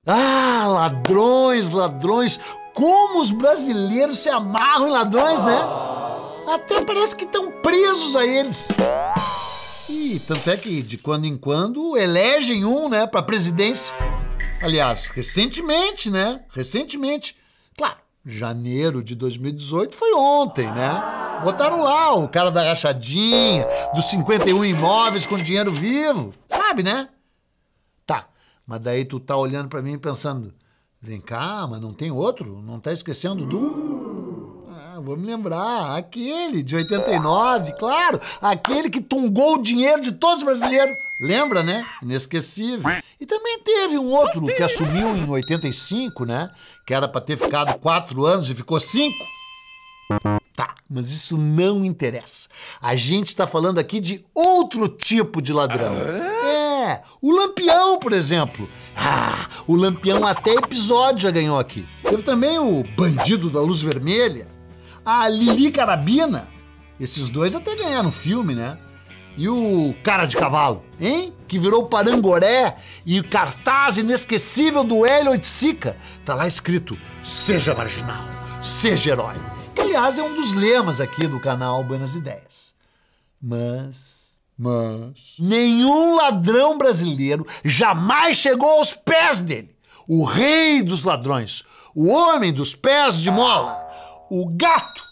Ah, ladrões, ladrões. Como os brasileiros se amarram em ladrões, né? Até parece que estão presos a eles. E tanto é que de quando em quando elegem um, né, pra presidência. Aliás, recentemente, né? Recentemente. Claro, janeiro de 2018 foi ontem, né? Botaram lá o cara da rachadinha, dos 51 imóveis com dinheiro vivo. Sabe, né? Tá, mas daí tu tá olhando pra mim pensando, vem cá, mas não tem outro? Não tá esquecendo do... Ah, vou me lembrar, aquele de 89, claro, aquele que tungou o dinheiro de todos os brasileiros. Lembra, né? Inesquecível. E também teve um outro que assumiu em 85, né? Que era pra ter ficado 4 anos e ficou 5. Tá, mas isso não interessa. A gente tá falando aqui de outro tipo de ladrão. O Lampião, por exemplo. Ah, o Lampião até episódio já ganhou aqui. Teve também o Bandido da Luz Vermelha, a Lili Carabina. Esses dois até ganharam filme, né? E o Cara de Cavalo, hein? Que virou Parangoré e o cartaz inesquecível do Hélio Oiticica. Tá lá escrito, seja marginal, seja herói. Que, aliás, é um dos lemas aqui do canal Buenas Ideias. Mas nenhum ladrão brasileiro jamais chegou aos pés dele. O rei dos ladrões, o homem dos pés de mola, o gato,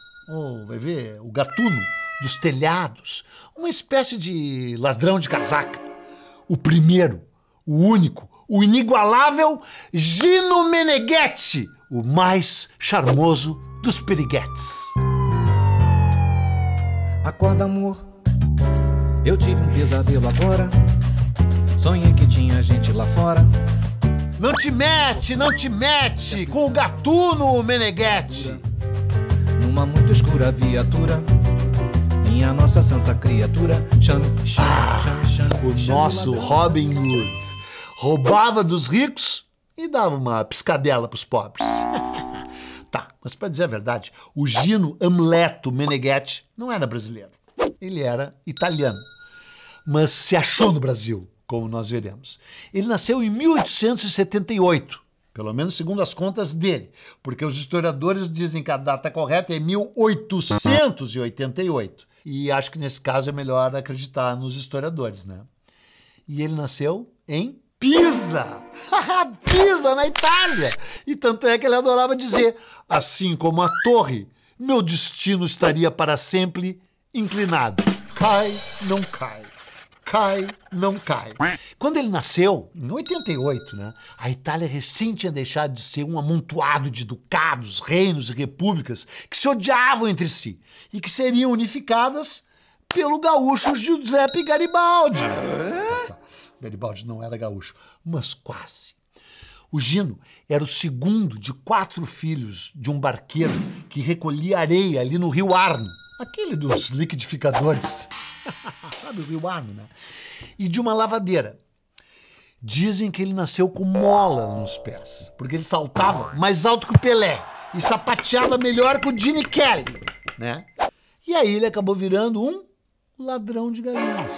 vai ver, o gatuno dos telhados, uma espécie de ladrão de casaca. O primeiro, o único, o inigualável Gino Meneghetti, o mais charmoso dos periguetes. Acorda, amor, eu tive um pesadelo agora. Sonhei que tinha gente lá fora. Não te mete com o gatuno Meneghetti. Numa muito escura viatura, minha nossa santa criatura, chame, o nosso Robin Hood roubava dos ricos e dava uma piscadela pros pobres. Tá, mas pra dizer a verdade, o Gino Amleto Meneghetti não era brasileiro. Ele era italiano, mas se achou no Brasil, como nós veremos. Ele nasceu em 1878, pelo menos segundo as contas dele, porque os historiadores dizem que a data correta é 1888. E acho que nesse caso é melhor acreditar nos historiadores, né? E ele nasceu em Pisa! Pisa, na Itália! E tanto é que ele adorava dizer, assim como a torre, meu destino estaria para sempre inclinado. Cai, não cai. Cai, não cai. Quando ele nasceu, em 88, né, a Itália recém tinha deixado de ser um amontoado de ducados, reinos e repúblicas que se odiavam entre si e que seriam unificadas pelo gaúcho Giuseppe Garibaldi. Garibaldi não era gaúcho, mas quase. O Gino era o segundo de 4 filhos de um barqueiro que recolhia areia ali no Rio Arno, aquele dos liquidificadores. Sabe o Rio Arno, né? E de uma lavadeira. Dizem que ele nasceu com mola nos pés, porque ele saltava mais alto que o Pelé e sapateava melhor que o Gene Kelly, né? E aí ele acabou virando um ladrão de galinhas.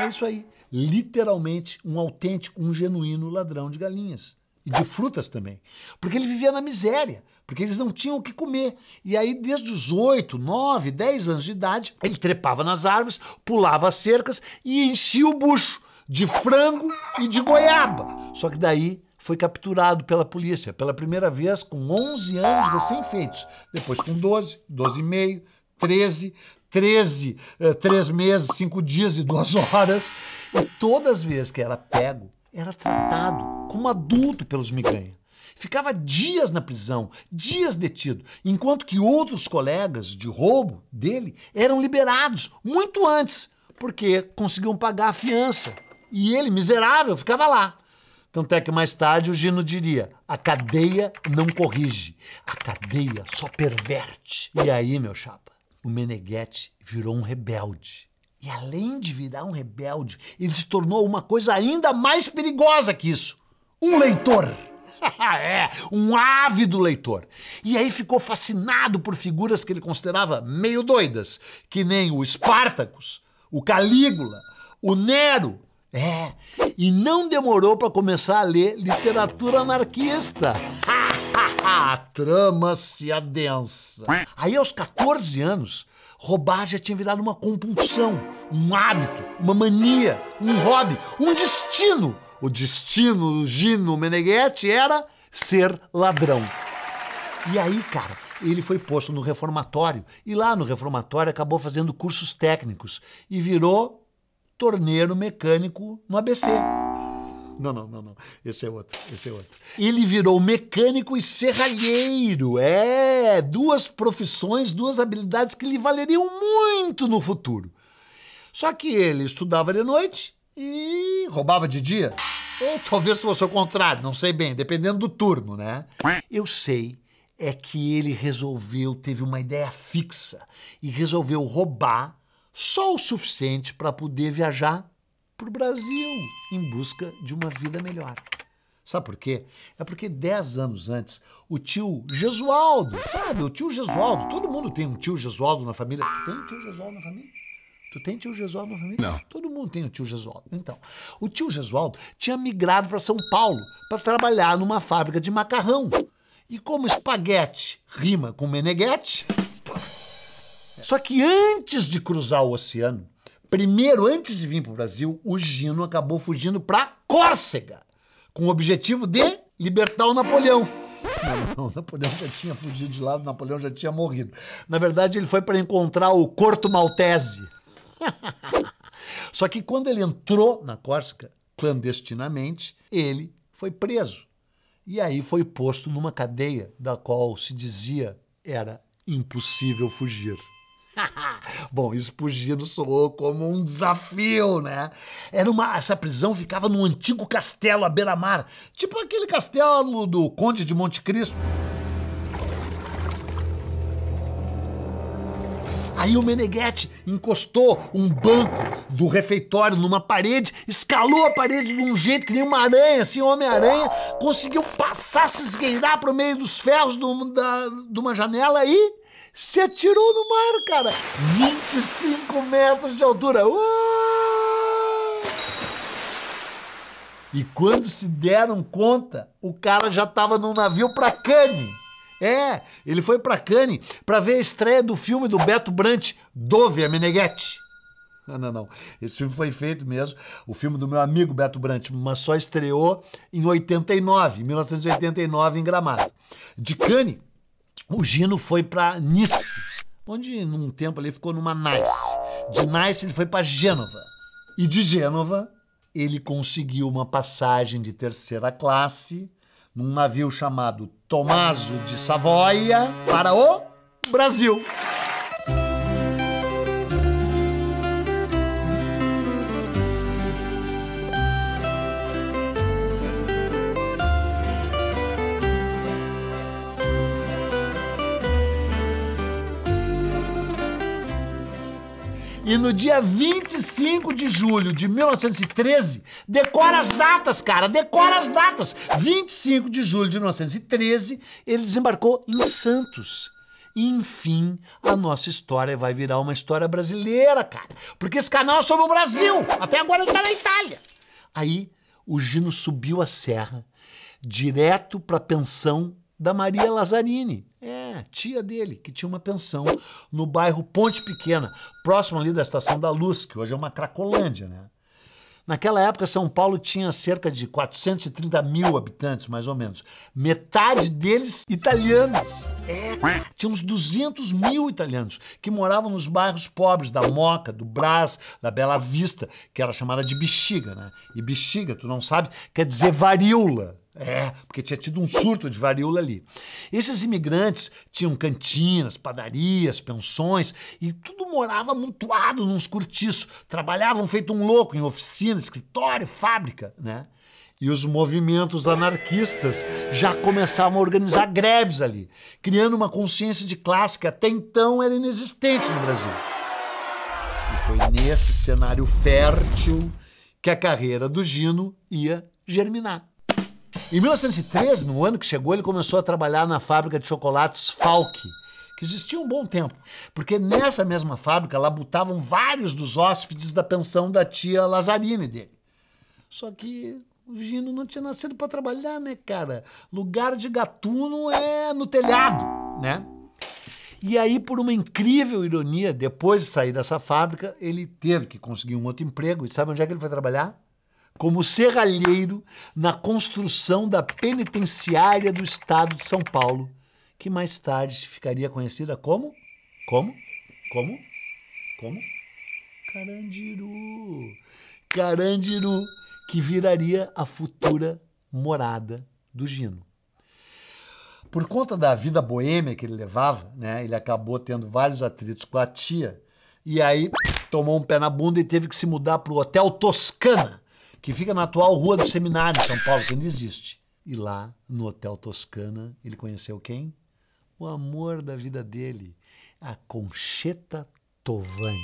É isso aí. Literalmente um autêntico, um genuíno ladrão de galinhas. E de frutas também. Porque ele vivia na miséria, porque eles não tinham o que comer. E aí, desde os 8, 9, 10 anos de idade, ele trepava nas árvores, pulava as cercas e enchia o bucho de frango e de goiaba. Só que daí foi capturado pela polícia, pela primeira vez com 11 anos recém-feitos. Depois com 12, 12 e meio, 13, 3 meses, 5 dias e 2 horas. E todas as vezes que era pego, era tratado como adulto pelos miganha. Ficava dias na prisão, dias detido, enquanto que outros colegas de roubo dele eram liberados muito antes, porque conseguiam pagar a fiança. E ele, miserável, ficava lá. Tanto é que mais tarde o Gino diria, a cadeia não corrige, a cadeia só perverte. E aí, meu chapa, o Meneghetti virou um rebelde. E além de virar um rebelde, ele se tornou uma coisa ainda mais perigosa que isso. Um leitor. Um ávido leitor. E aí ficou fascinado por figuras que ele considerava meio doidas, que nem o Spartacus, o Calígula, o Nero, E não demorou para começar a ler literatura anarquista. A trama se adensa. Aí, aos 14 anos, roubar já tinha virado uma compulsão, um hábito, uma mania, um hobby, um destino. O destino do Gino Meneghetti era ser ladrão. E aí, cara, ele foi posto no reformatório. E lá no reformatório acabou fazendo cursos técnicos e virou torneiro mecânico no ABC. Não. Esse é outro. Ele virou mecânico e serralheiro. Duas profissões, duas habilidades que lhe valeriam muito no futuro. Só que ele estudava de noite e roubava de dia. Ou talvez fosse o contrário, não sei bem, dependendo do turno, né? Eu sei é que ele teve uma ideia fixa e resolveu roubar só o suficiente para poder viajar para o Brasil em busca de uma vida melhor. Sabe por quê? É porque 10 anos antes, o tio Gesualdo, sabe? O tio Gesualdo, todo mundo tem um tio Gesualdo na família. Tem um tio Gesualdo na família? Tu tem tio Gesualdo na família? Não. Todo mundo tem um tio Gesualdo. Então, o tio Gesualdo tinha migrado para São Paulo para trabalhar numa fábrica de macarrão. E como espaguete rima com Meneghetti... Só que antes de cruzar o oceano, primeiro, antes de vir para o Brasil, o Gino acabou fugindo para Córcega, com o objetivo de libertar o Napoleão. Não, Napoleão já tinha fugido de lá, Napoleão já tinha morrido. Na verdade, ele foi para encontrar o Corto Maltese. Só que quando ele entrou na Córcega, clandestinamente, ele foi preso. E aí foi posto numa cadeia da qual se dizia era impossível fugir. Bom, isso pro Gino soou como um desafio, né? Essa prisão ficava num antigo castelo à beira-mar, tipo aquele castelo do Conde de Monte Cristo. Aí o Meneghetti encostou um banco do refeitório numa parede, escalou a parede de um jeito que nem uma aranha, assim, Homem-Aranha, conseguiu passar, se esgueirar pro meio dos ferros de uma janela e se atirou no mar, cara. 25 metros de altura. E quando se deram conta, o cara já estava num navio para Cannes. Ele foi para Cannes para ver a estreia do filme do Beto Brant, Dove a Meneghetti. Não. Esse filme foi feito mesmo, o filme do meu amigo Beto Brant, mas só estreou em 1989, em Gramado. De Cannes, o Gino foi para Nice, onde num tempo ele ficou numa Nice. De Nice ele foi para Gênova. E de Gênova ele conseguiu uma passagem de terceira classe num navio chamado Tommaso de Savoia para o Brasil. E no dia 25 de julho de 1913, decora as datas, cara, decora as datas. 25 de julho de 1913, ele desembarcou em Santos. E, enfim, a nossa história vai virar uma história brasileira, cara. Porque esse canal é sobre o Brasil. Até agora ele tá na Itália. Aí, o Gino subiu a serra, direto pra pensão da Maria Lazzarini, tia dele, que tinha uma pensão no bairro Ponte Pequena, próximo ali da Estação da Luz, que hoje é uma Cracolândia, né? Naquela época, São Paulo tinha cerca de 430 mil habitantes, mais ou menos. Metade deles italianos. Tinha uns 200 mil italianos que moravam nos bairros pobres da Moca, do Brás, da Bela Vista, que era chamada de Bexiga, né? E Bexiga, tu não sabe, quer dizer varíola. Porque tinha tido um surto de varíola ali. Esses imigrantes tinham cantinas, padarias, pensões e tudo morava amontoado nos cortiços. Trabalhavam feito um louco em oficina, escritório, fábrica, né? E os movimentos anarquistas já começavam a organizar greves ali, criando uma consciência de classe que até então era inexistente no Brasil. E foi nesse cenário fértil que a carreira do Gino ia germinar. Em 1913, no ano que chegou, ele começou a trabalhar na fábrica de chocolates Falck, que existia um bom tempo, porque nessa mesma fábrica labutavam vários dos hóspedes da pensão da tia Lazzarini dele. Só que o Gino não tinha nascido para trabalhar, né, cara? Lugar de gatuno é no telhado, né? E aí, por uma incrível ironia, depois de sair dessa fábrica, ele teve que conseguir um outro emprego. E sabe onde é que ele foi trabalhar? Como serralheiro na construção da penitenciária do estado de São Paulo, que mais tarde ficaria conhecida como? Como? Carandiru. Carandiru, que viraria a futura morada do Gino. Por conta da vida boêmia que ele levava, né, ele acabou tendo vários atritos com a tia, e aí tomou um pé na bunda e teve que se mudar para o Hotel Toscana, que fica na atual Rua do Seminário, em São Paulo, que ainda existe. E lá, no Hotel Toscana, ele conheceu quem? O amor da vida dele, a Concheta Tovani.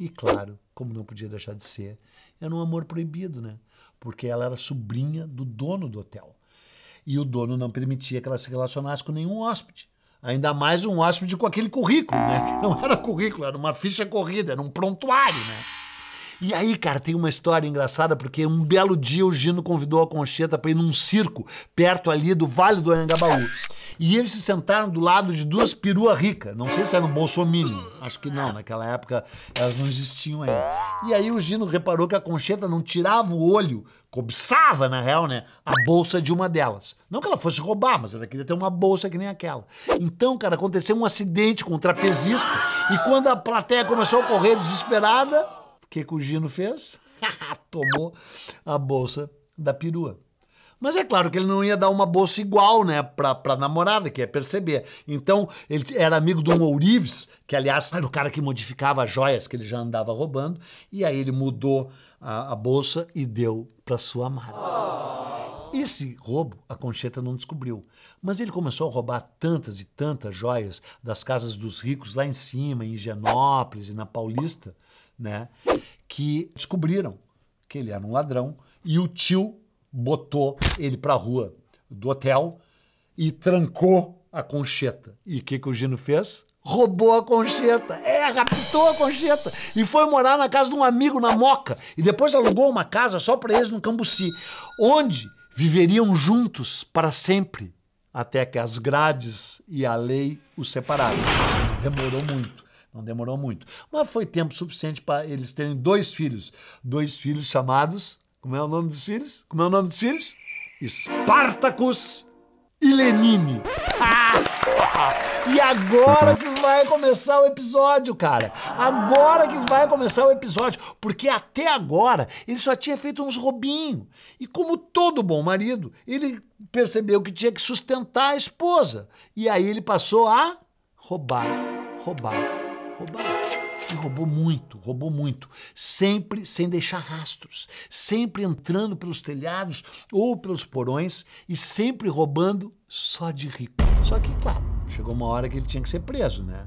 E claro, como não podia deixar de ser, era um amor proibido, né? Porque ela era sobrinha do dono do hotel. E o dono não permitia que ela se relacionasse com nenhum hóspede. Ainda mais um hóspede com aquele currículo, né? Que não era currículo, era uma ficha corrida, era um prontuário, né? E aí, cara, tem uma história engraçada, porque um belo dia o Gino convidou a Concheta para ir num circo perto ali do Vale do Anhangabaú. E eles se sentaram do lado de duas peruas ricas. Não sei se era um bolsominion. Acho que não, naquela época elas não existiam ainda. E aí o Gino reparou que a Concheta não tirava o olho, cobiçava, na real, né, a bolsa de uma delas. Não que ela fosse roubar, mas ela queria ter uma bolsa que nem aquela. Então, cara, aconteceu um acidente com um trapezista. E quando a plateia começou a correr desesperada, o que o Gino fez? Tomou a bolsa da perua. Mas é claro que ele não ia dar uma bolsa igual, né, pra namorada, que ia perceber. Então, ele era amigo de um ourives, que aliás era o cara que modificava as joias que ele já andava roubando, e aí ele mudou a bolsa e deu pra sua amada. Esse roubo a Concheta não descobriu, mas ele começou a roubar tantas e tantas joias das casas dos ricos lá em cima, em Higienópolis e na Paulista, né, que descobriram que ele era um ladrão, e o tio botou ele pra rua do hotel e trancou a Concheta. E o que o Gino fez? Roubou a Concheta. Raptou a Concheta. E foi morar na casa de um amigo na Moca. E depois alugou uma casa só pra eles no Cambuci, onde viveriam juntos para sempre, até que as grades e a lei os separassem. Não demorou muito. Mas foi tempo suficiente para eles terem dois filhos chamados... Como é o nome dos filhos? Spartacus e Lenine. E agora que vai começar o episódio, cara. Agora que vai começar o episódio. Porque até agora ele só tinha feito uns roubinhos. E como todo bom marido, ele percebeu que tinha que sustentar a esposa. E aí ele passou a roubar. E roubou muito, sempre sem deixar rastros, sempre entrando pelos telhados ou pelos porões e sempre roubando só de rico. Só que, claro, chegou uma hora que ele tinha que ser preso, né?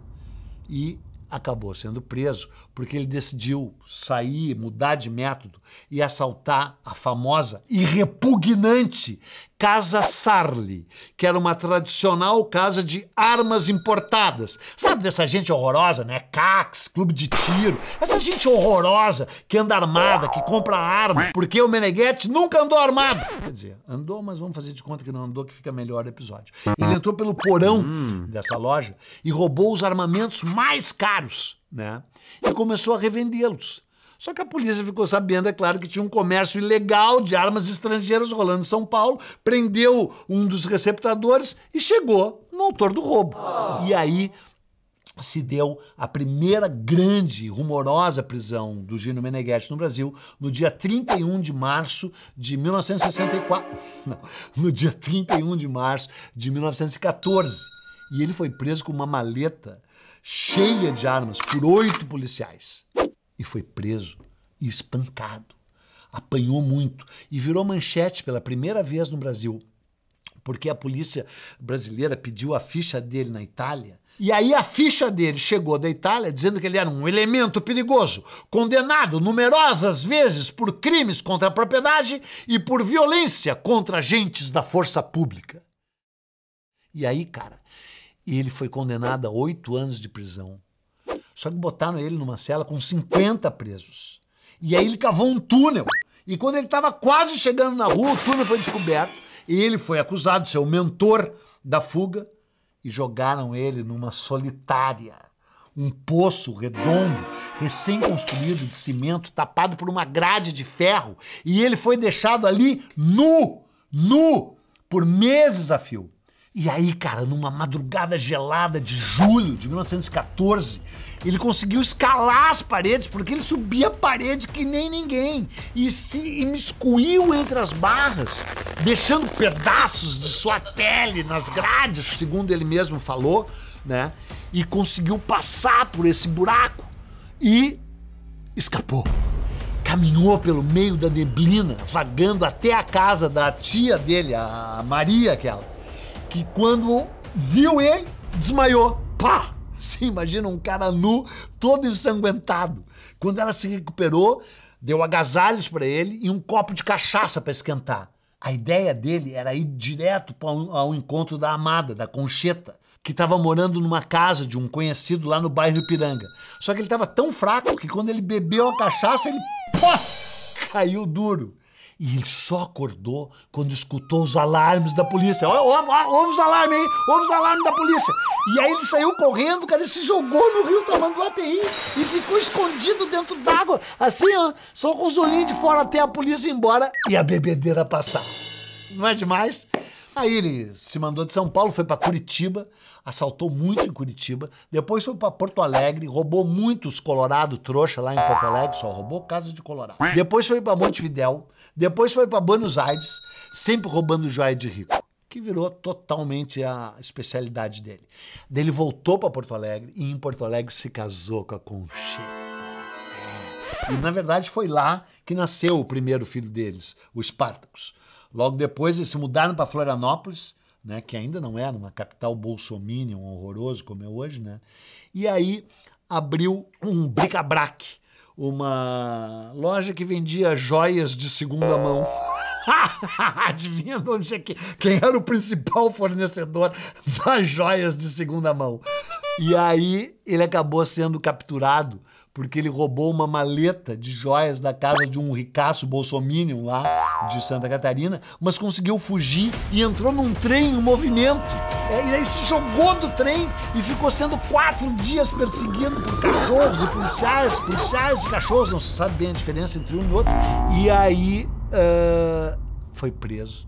E acabou sendo preso porque ele decidiu sair, mudar de método e assaltar a famosa e repugnante Casa Sarli, que era uma tradicional casa de armas importadas. Sabe dessa gente horrorosa, né? CACs, clube de tiro. Essa gente horrorosa que anda armada, que compra arma, porque o Meneghetti nunca andou armado. Quer dizer, andou, mas vamos fazer de conta que não andou, que fica melhor o episódio. Ele entrou pelo porão dessa loja e roubou os armamentos mais caros, né? E começou a revendê-los. Só que a polícia ficou sabendo, é claro, que tinha um comércio ilegal de armas estrangeiras rolando em São Paulo, prendeu um dos receptadores e chegou no autor do roubo. E aí se deu a primeira grande e rumorosa prisão do Gino Meneghetti no Brasil no dia 31 de março de 1964. Não, no dia 31 de março de 1914. E ele foi preso com uma maleta cheia de armas por 8 policiais. E foi preso e espancado. Apanhou muito e virou manchete pela primeira vez no Brasil, porque a polícia brasileira pediu a ficha dele na Itália. E aí a ficha dele chegou da Itália dizendo que ele era um elemento perigoso, condenado numerosas vezes por crimes contra a propriedade e por violência contra agentes da força pública. E aí, cara, ele foi condenado a 8 anos de prisão. Só que botaram ele numa cela com 50 presos. E aí ele cavou um túnel E quando ele estava quase chegando na rua, o túnel foi descoberto e ele foi acusado de ser o mentor da fuga e jogaram ele numa solitária, um poço redondo, recém-construído de cimento, tapado por uma grade de ferro, e ele foi deixado ali nu, por meses a fio. E aí, cara, numa madrugada gelada de julho de 1914, ele conseguiu escalar as paredes, porque ele subia a parede que nem ninguém, e se imiscuiu entre as barras, deixando pedaços de sua pele nas grades, segundo ele mesmo falou, né? E conseguiu passar por esse buraco e escapou. Caminhou pelo meio da neblina, vagando até a casa da tia dele, a Maria aquela, que quando viu ele, desmaiou. Pá! Você imagina um cara nu, todo ensanguentado. Quando ela se recuperou, deu agasalhos para ele e um copo de cachaça para esquentar. A ideia dele era ir direto ao encontro da amada, da Concheta, que estava morando numa casa de um conhecido lá no bairro Ipiranga. Só que ele estava tão fraco que quando ele bebeu a cachaça, ele caiu duro. E ele só acordou quando escutou os alarmes da polícia. Ouve os alarmes aí, ouve os alarmes da polícia. E aí ele saiu correndo, cara, e se jogou no rio Tamanduateí e ficou escondido dentro d'água, assim, ó, só com os olhinhos de fora até a polícia ir embora e a bebedeira passar. Não é demais? Aí ele se mandou de São Paulo, foi para Curitiba, assaltou muito em Curitiba, depois foi para Porto Alegre, roubou muitos Colorado trouxa lá em Porto Alegre, só roubou casa de Colorado. Depois foi para Montevidéu, depois foi para Buenos Aires, sempre roubando joia de rico, que virou totalmente a especialidade dele. Daí ele voltou para Porto Alegre e em Porto Alegre se casou com a Concheta. E na verdade foi lá que nasceu o primeiro filho deles, o Spartacus. Logo depois eles se mudaram para Florianópolis, né, que ainda não era uma capital bolsominion horroroso como é hoje, né? E aí abriu um bric-a-brac, uma loja que vendia joias de segunda mão. Adivinha de onde é quem era o principal fornecedor das joias de segunda mão? E aí ele acabou sendo capturado porque ele roubou uma maleta de joias da casa de um ricaço bolsominion lá de Santa Catarina, mas conseguiu fugir e entrou num trem em movimento. E aí se jogou do trem e ficou sendo 4 dias perseguido por cachorros e policiais e cachorros, não se sabe bem a diferença entre um e outro. E aí foi preso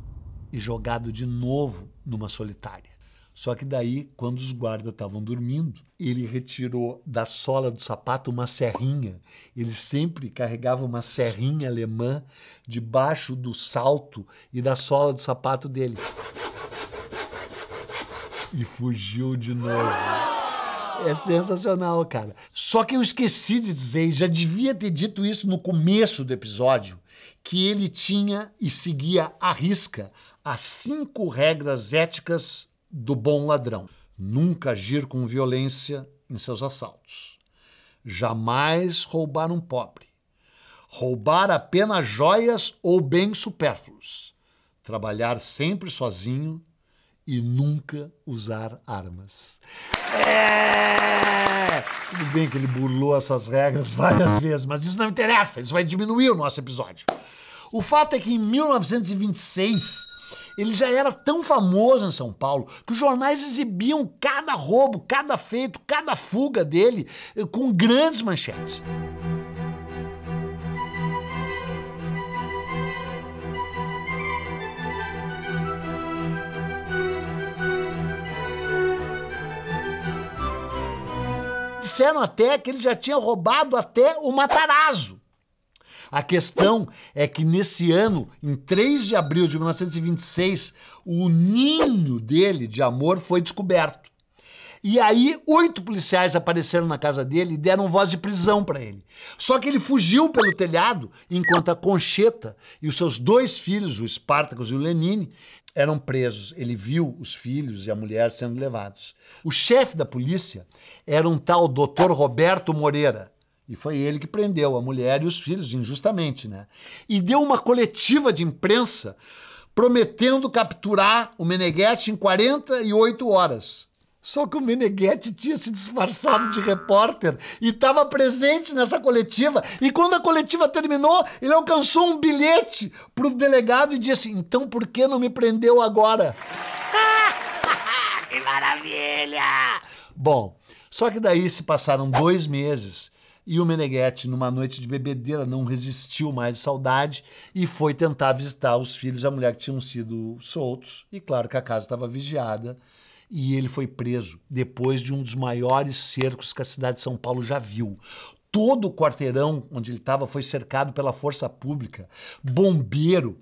e jogado de novo numa solitária. Só que daí, quando os guardas estavam dormindo, ele retirou da sola do sapato uma serrinha. Ele sempre carregava uma serrinha alemã debaixo do salto e da sola do sapato dele. E fugiu de novo. É sensacional, cara. Só que eu esqueci de dizer, e já devia ter dito isso no começo do episódio, que ele tinha e seguia à risca as 5 regras éticas do bom ladrão. Nunca agir com violência em seus assaltos. Jamais roubar um pobre. Roubar apenas joias ou bens supérfluos. Trabalhar sempre sozinho e nunca usar armas. Tudo bem que ele burlou essas regras várias vezes, mas isso não interessa, isso vai diminuir o nosso episódio. O fato é que em 1926... ele já era tão famoso em São Paulo que os jornais exibiam cada roubo, cada feito, cada fuga dele com grandes manchetes. Disseram até que ele já tinha roubado até o Matarazzo. A questão é que nesse ano, em 3 de abril de 1926, o ninho dele de amor foi descoberto. E aí 8 policiais apareceram na casa dele e deram voz de prisão para ele. Só que ele fugiu pelo telhado, enquanto a Concheta e os seus 2 filhos, o Spartacus e o Lenine, eram presos. Ele viu os filhos e a mulher sendo levados. O chefe da polícia era um tal Dr. Roberto Moreira. E foi ele que prendeu a mulher e os filhos, injustamente, né? E deu uma coletiva de imprensa prometendo capturar o Meneghetti em 48 horas. Só que o Meneghetti tinha se disfarçado de repórter e estava presente nessa coletiva. E quando a coletiva terminou, ele alcançou um bilhete para o delegado e disse: então por que não me prendeu agora? Que maravilha! Bom, só que daí se passaram 2 meses e o Meneghetti, numa noite de bebedeira, não resistiu mais de saudade e foi tentar visitar os filhos e a mulher que tinham sido soltos. E claro que a casa estava vigiada. E ele foi preso depois de um dos maiores cercos que a cidade de São Paulo já viu. Todo o quarteirão onde ele estava foi cercado pela força pública, bombeiro,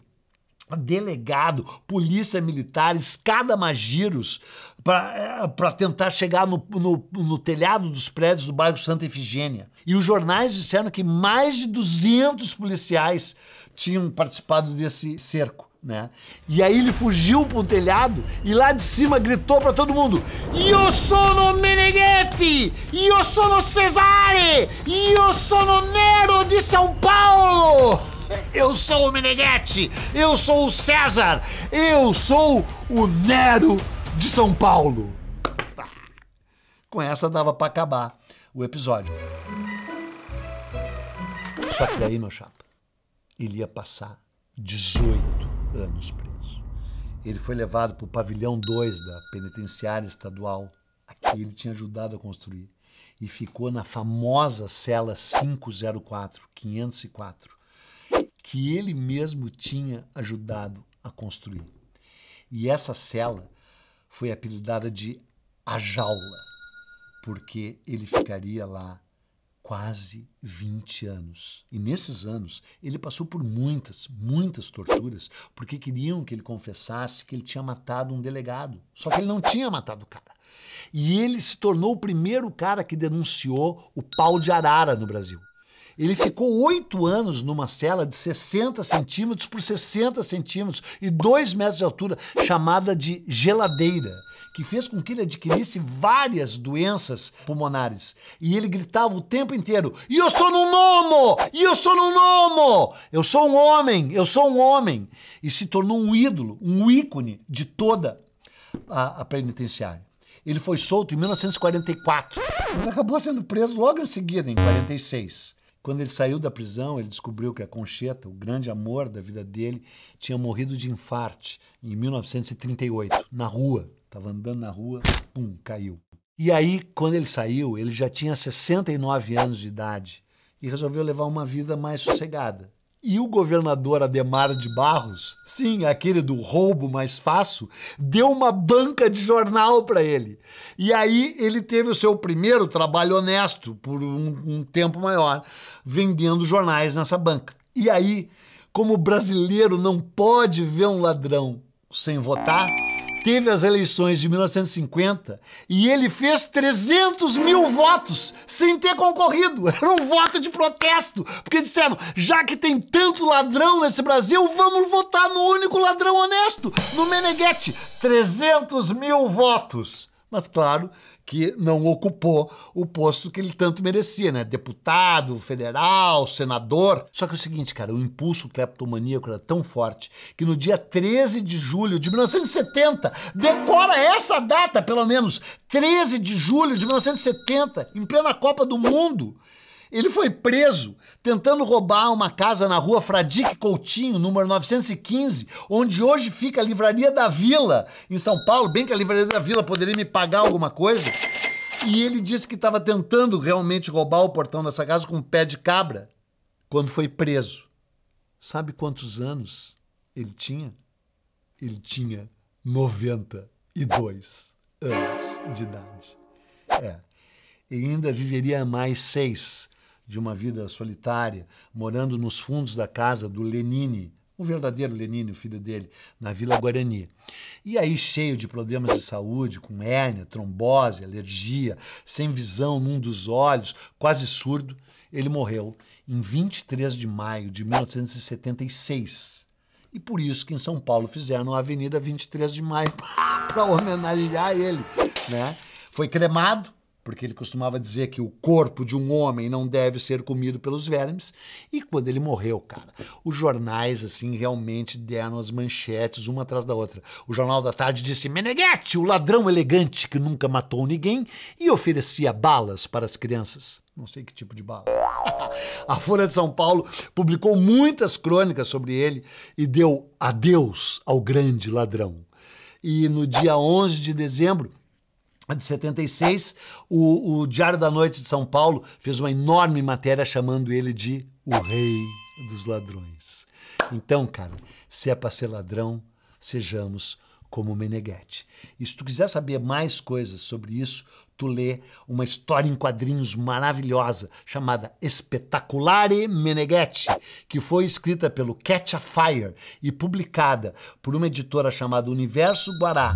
delegado, polícia militar, escada-magiros, para tentar chegar no telhado dos prédios do bairro Santa Efigênia. E os jornais disseram que mais de 200 policiais tinham participado desse cerco. Né? E aí ele fugiu para um telhado e lá de cima gritou para todo mundo: Io sono Meneghetti! Io sono Cesare! Io sono Nero de São Paulo! Eu sou o Meneghetti! Eu sou o César! Eu sou o Nero de São Paulo! Com essa dava para acabar o episódio. Só que daí, meu chapa, ele ia passar 18 anos preso. Ele foi levado para o pavilhão 2 da penitenciária estadual, a que ele tinha ajudado a construir, e ficou na famosa cela 504, que ele mesmo tinha ajudado a construir. E essa cela foi apelidada de A Jaula, porque ele ficaria lá quase 20 anos. E nesses anos, ele passou por muitas torturas, porque queriam que ele confessasse que ele tinha matado um delegado. Só que ele não tinha matado o cara. E ele se tornou o primeiro cara que denunciou o pau de arara no Brasil. Ele ficou 8 anos numa cela de 60 centímetros por 60 centímetros e 2 metros de altura, chamada de geladeira, que fez com que ele adquirisse várias doenças pulmonares. E ele gritava o tempo inteiro: "Eu sou um homo! Eu sou um homo! Eu sou um homem! Eu sou um homem!" E se tornou um ídolo, um ícone de toda a penitenciária. Ele foi solto em 1944, mas acabou sendo preso logo em seguida, em 46. Quando ele saiu da prisão, ele descobriu que a Concheta, o grande amor da vida dele, tinha morrido de infarte em 1938, na rua. Estava andando na rua, pum, caiu. E aí, quando ele saiu, ele já tinha 69 anos de idade e resolveu levar uma vida mais sossegada. E o governador Adhemar de Barros, sim, aquele do roubo mais fácil, deu uma banca de jornal para ele. E aí ele teve o seu primeiro trabalho honesto por um tempo maior, vendendo jornais nessa banca. E aí, como o brasileiro não pode ver um ladrão sem votar, teve as eleições de 1950 e ele fez 300 mil votos sem ter concorrido. Era um voto de protesto, porque disseram: já que tem tanto ladrão nesse Brasil, vamos votar no único ladrão honesto, no Meneghetti. 300 mil votos. Mas claro que não ocupou o posto que ele tanto merecia, né? Deputado, federal, senador. Só que é o seguinte, cara, o impulso cleptomaníaco era tão forte que no dia 13 de julho de 1970, decora essa data pelo menos, 13 de julho de 1970, em plena Copa do Mundo, ele foi preso tentando roubar uma casa na rua Fradique Coutinho, número 915, onde hoje fica a Livraria da Vila, em São Paulo. Bem que a Livraria da Vila poderia me pagar alguma coisa. E ele disse que estava tentando realmente roubar o portão dessa casa com um pé de cabra quando foi preso. Sabe quantos anos ele tinha? Ele tinha 92 anos de idade. E ainda viveria mais 6 de uma vida solitária, morando nos fundos da casa do Lenine, o verdadeiro Lenine, o filho dele, na Vila Guarani. E aí, cheio de problemas de saúde, com hérnia, trombose, alergia, sem visão num dos olhos, quase surdo, ele morreu em 23 de maio de 1976. E por isso que em São Paulo fizeram a Avenida 23 de Maio para homenagear ele, né? Foi cremado porque ele costumava dizer que o corpo de um homem não deve ser comido pelos vermes. E quando ele morreu, cara, os jornais, assim, realmente deram as manchetes uma atrás da outra. O Jornal da Tarde disse: Meneghetti, o ladrão elegante que nunca matou ninguém e oferecia balas para as crianças. Não sei que tipo de bala. A Folha de São Paulo publicou muitas crônicas sobre ele e deu adeus ao grande ladrão. E no dia 11 de dezembro de 76, o Diário da Noite de São Paulo fez uma enorme matéria chamando ele de o rei dos ladrões. Então, cara, se é para ser ladrão, sejamos como Meneghetti. E se tu quiser saber mais coisas sobre isso, tu lê uma história em quadrinhos maravilhosa chamada Espetaculare Meneghetti, que foi escrita pelo Catch a Fire e publicada por uma editora chamada Universo Guará.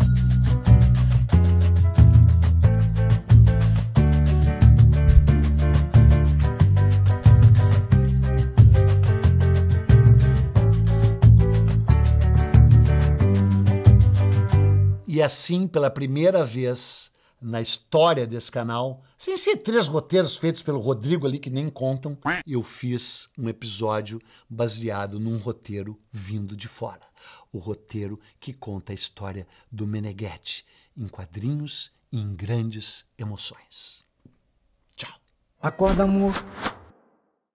E assim, pela primeira vez na história desse canal, sem ser 3 roteiros feitos pelo Rodrigo ali que nem contam, eu fiz um episódio baseado num roteiro vindo de fora. O roteiro que conta a história do Meneghetti em quadrinhos e em grandes emoções. Tchau. Acorda, amor.